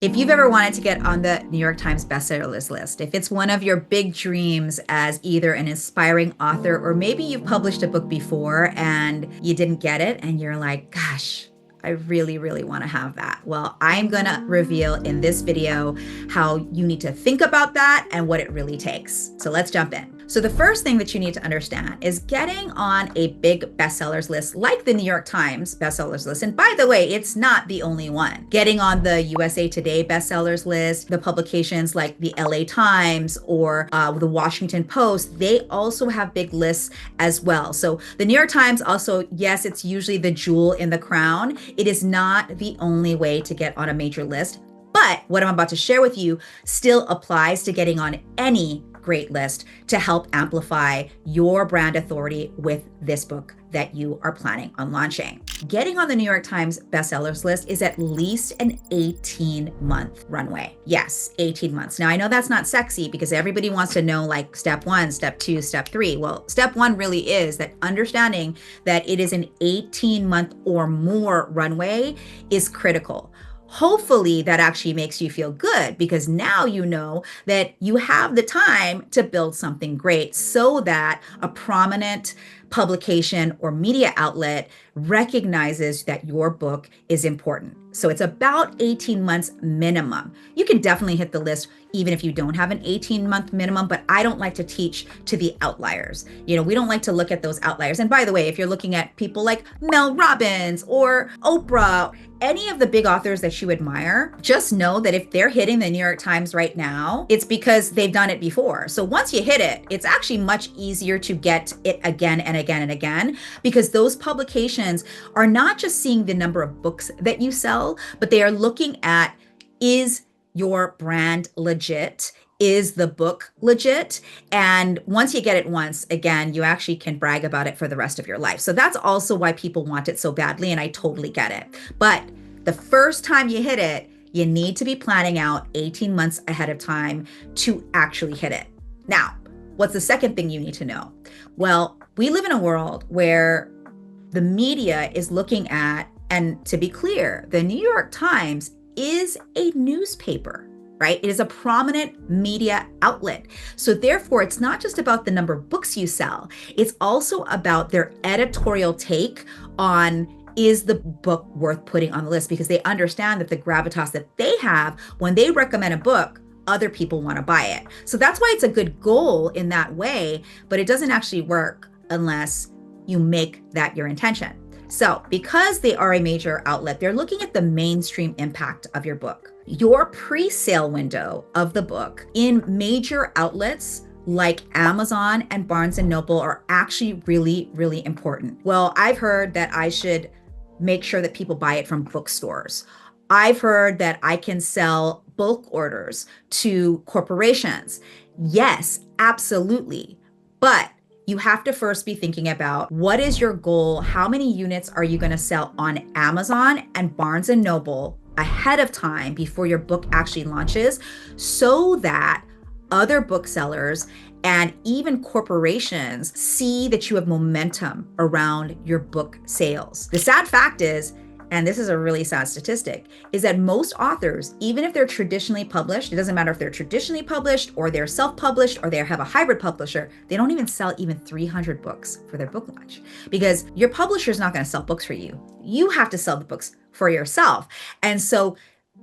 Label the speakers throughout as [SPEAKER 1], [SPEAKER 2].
[SPEAKER 1] If you've ever wanted to get on the New York Times bestsellers list, if it's one of your big dreams as either an inspiring author or maybe you've published a book before and you didn't get it and you're like, gosh, I really, really want to have that. Well, I'm going to reveal in this video how you need to think about that and what it really takes. So let's jump in. So the first thing that you need to understand is getting on a big bestsellers list like the New York Times bestsellers list. And by the way, it's not the only one. Getting on the USA Today bestsellers list, the publications like the LA Times or the Washington Post, they also have big lists as well. So the New York Times also, yes, it's usually the jewel in the crown. It is not the only way to get on a major list. But what I'm about to share with you still applies to getting on any great list to help amplify your brand authority with this book that you are planning on launching. Getting on the New York Times bestsellers list is at least an 18-month runway. Yes, 18 months. Now, I know that's not sexy because everybody wants to know like step 1, step 2, step 3. Well, step 1 really is that understanding that it is an 18-month or more runway is critical. Hopefully that actually makes you feel good because now you know that you have the time to build something great so that a prominent publication or media outlet recognizes that your book is important. So it's about 18 months minimum. You can definitely hit the list even if you don't have an 18-month minimum, but I don't like to teach to the outliers. You know, we don't like to look at those outliers. And by the way, if you're looking at people like Mel Robbins or Oprah, any of the big authors that you admire, just know that if they're hitting the New York Times right now, it's because they've done it before. So once you hit it, it's actually much easier to get it again and again and again, because those publications are not just seeing the number of books that you sell, but they are looking at, is your brand legit? Is the book legit? And once you get it once, again, you actually can brag about it for the rest of your life. So that's also why people want it so badly, and I totally get it. But the first time you hit it, you need to be planning out 18 months ahead of time to actually hit it. Now, what's the second thing you need to know? Well, we live in a world where the media is looking at, and to be clear, the New York Times is a newspaper, right? It is a prominent media outlet. So therefore, it's not just about the number of books you sell. It's also about their editorial take on, is the book worth putting on the list? Because they understand that the gravitas that they have when they recommend a book, other people want to buy it. So that's why it's a good goal in that way, but it doesn't actually work unless you make that your intention. So because they are a major outlet, they're looking at the mainstream impact of your book. Your pre-sale window of the book in major outlets like Amazon and Barnes & Noble are actually really, really important. Well, I've heard that I should make sure that people buy it from bookstores. I've heard that I can sell bulk orders to corporations. Yes, absolutely. But you have to first be thinking about, what is your goal? How many units are you going to sell on Amazon and Barnes & Noble ahead of time before your book actually launches, so that other booksellers and even corporations see that you have momentum around your book sales. The sad fact is, and this is a really sad statistic, is that most authors, even if they're traditionally published, it doesn't matter if they're traditionally published or they're self-published or they have a hybrid publisher, they don't even sell even 300 books for their book launch, because your publisher is not going to sell books for you. You have to sell the books for yourself. And so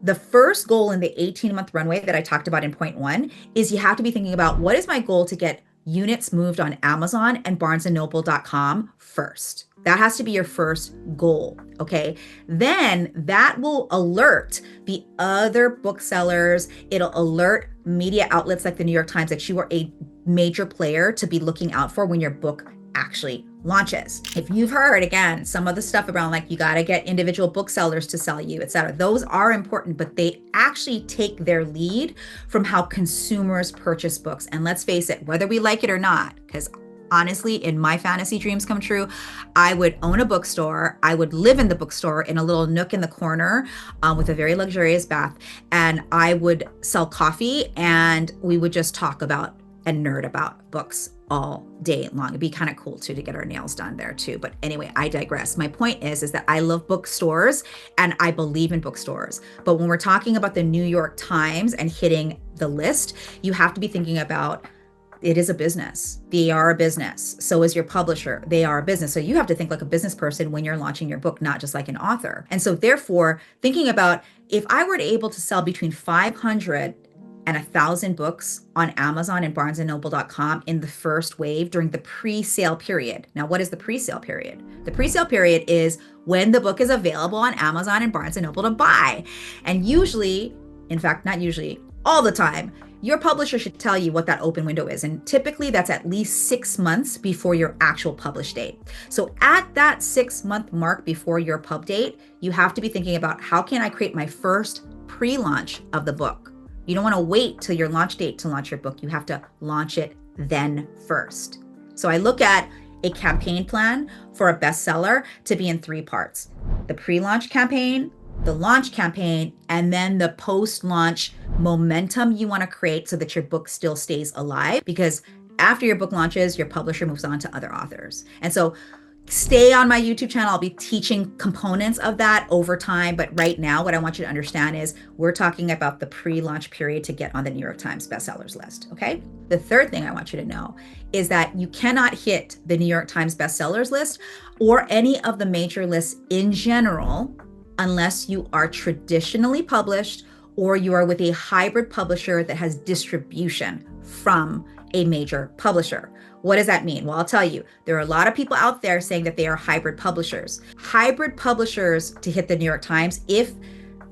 [SPEAKER 1] the first goal in the 18-month runway that I talked about in point 1 is you have to be thinking about, what is my goal to get units moved on Amazon and BarnesandNoble.com first. That has to be your first goal, okay? Then that will alert the other booksellers. It'll alert media outlets like the New York Times that you are a major player to be looking out for when your book actually launches. If you've heard, again, some of the stuff around like you got to get individual booksellers to sell you, etc., those are important, but they actually take their lead from how consumers purchase books. And let's face it, whether we like it or not, because honestly, in my fantasy dreams come true, I would own a bookstore. I would live in the bookstore in a little nook in the corner with a very luxurious bath. And I would sell coffee and we would just talk about and nerd about books all day long. It'd be kind of cool too to get our nails done there too. But anyway, I digress. My point is that I love bookstores and I believe in bookstores. But when we're talking about the New York Times and hitting the list, you have to be thinking about it is a business. They are a business. So is your publisher. They are a business. So you have to think like a business person when you're launching your book, not just like an author. And so therefore, thinking about if I were able to sell between 500 and 1,000 books on Amazon and barnesandnoble.com in the first wave during the pre-sale period. Now, what is the pre-sale period? The pre-sale period is when the book is available on Amazon and Barnes and Noble to buy. And usually, in fact, not usually, all the time, your publisher should tell you what that open window is. And typically that's at least 6 months before your actual publish date. So at that 6-month mark before your pub date, you have to be thinking about how can I create my first pre-launch of the book? You don't want to wait till your launch date to launch your book. You have to launch it then first. So I look at a campaign plan for a bestseller to be in 3 parts: the pre-launch campaign, the launch campaign, and then the post-launch momentum you want to create so that your book still stays alive. Because after your book launches, your publisher moves on to other authors. And so stay on my YouTube channel. I'll be teaching components of that over time. But right now, what I want you to understand is we're talking about the pre-launch period to get on the New York Times bestsellers list, okay? The third thing I want you to know is that you cannot hit the New York Times bestsellers list or any of the major lists in general unless you are traditionally published or you are with a hybrid publisher that has distribution from a major publisher. What does that mean? Well, I'll tell you, there are a lot of people out there saying that they are hybrid publishers. Hybrid publishers to hit the New York Times, if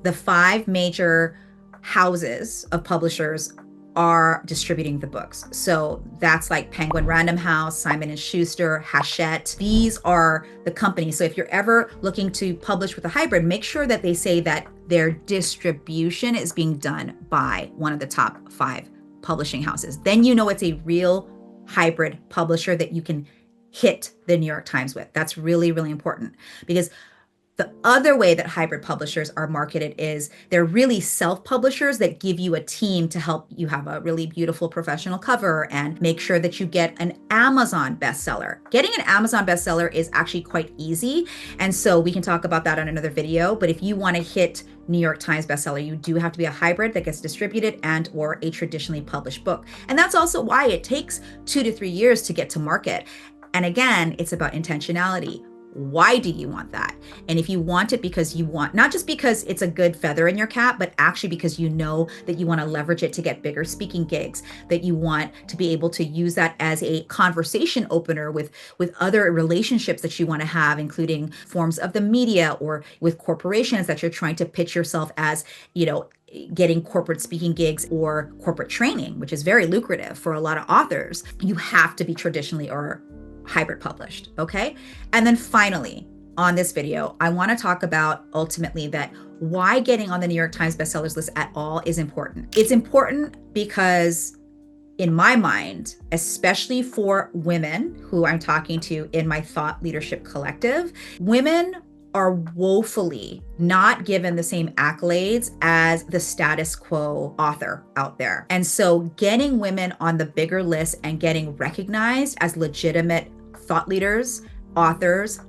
[SPEAKER 1] the 5 major houses of publishers are distributing the books. So that's like Penguin Random House, Simon & Schuster, Hachette. These are the companies. So if you're ever looking to publish with a hybrid, make sure that they say that their distribution is being done by one of the top 5 publishing houses. Then you know it's a real hybrid publisher that you can hit the New York Times with. That's really, really important, because the other way that hybrid publishers are marketed is they're really self-publishers that give you a team to help you have a really beautiful professional cover and make sure that you get an Amazon bestseller. Getting an Amazon bestseller is actually quite easy. And so we can talk about that on another video. But if you want to hit New York Times bestseller, you do have to be a hybrid that gets distributed and or a traditionally published book. And that's also why it takes 2 to 3 years to get to market. And again, it's about intentionality. Why do you want that? And if you want it because you want, not just because it's a good feather in your cap, but actually because you know that you want to leverage it to get bigger speaking gigs, that you want to be able to use that as a conversation opener with other relationships that you want to have, including forms of the media or with corporations that you're trying to pitch yourself as, you know, getting corporate speaking gigs or corporate training, which is very lucrative for a lot of authors. You have to be traditionally or hybrid published, okay? And then finally, on this video, I want to talk about ultimately that why getting on the New York Times bestsellers list at all is important. It's important because in my mind, especially for women who I'm talking to in my Thought Leadership Collective, women are woefully not given the same accolades as the status quo author out there. And so getting women on the bigger list and getting recognized as legitimate thought leaders, authors,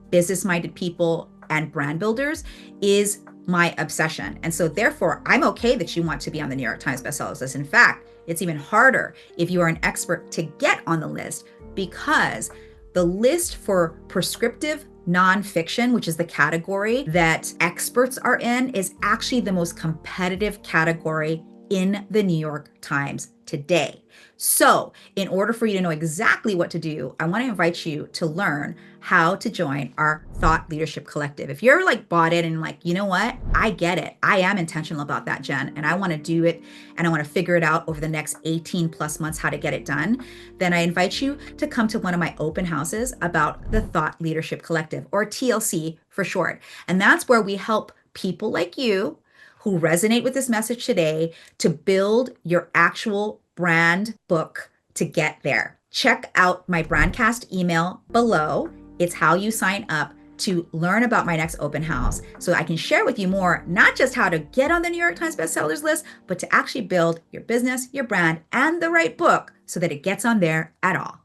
[SPEAKER 1] business-minded people, and brand builders is my obsession. And so therefore, I'm okay that you want to be on the New York Times bestsellers list. In fact, it's even harder if you are an expert to get on the list, because the list for prescriptive nonfiction, which is the category that experts are in, is actually the most competitive category in the New York Times today. So in order for you to know exactly what to do, I want to invite you to learn how to join our Thought Leadership Collective. If you're like bought in and like, you know what, I get it. I am intentional about that, Jen, and I want to do it and I want to figure it out over the next 18 plus months how to get it done, then I invite you to come to one of my open houses about the Thought Leadership Collective, or TLC for short. And that's where we help people like you who resonate with this message today to build your actual brand book to get there. Check out my Brandcast email below. It's how you sign up to learn about my next open house so I can share with you more, not just how to get on the New York Times bestsellers list, but to actually build your business, your brand, and the right book so that it gets on there at all.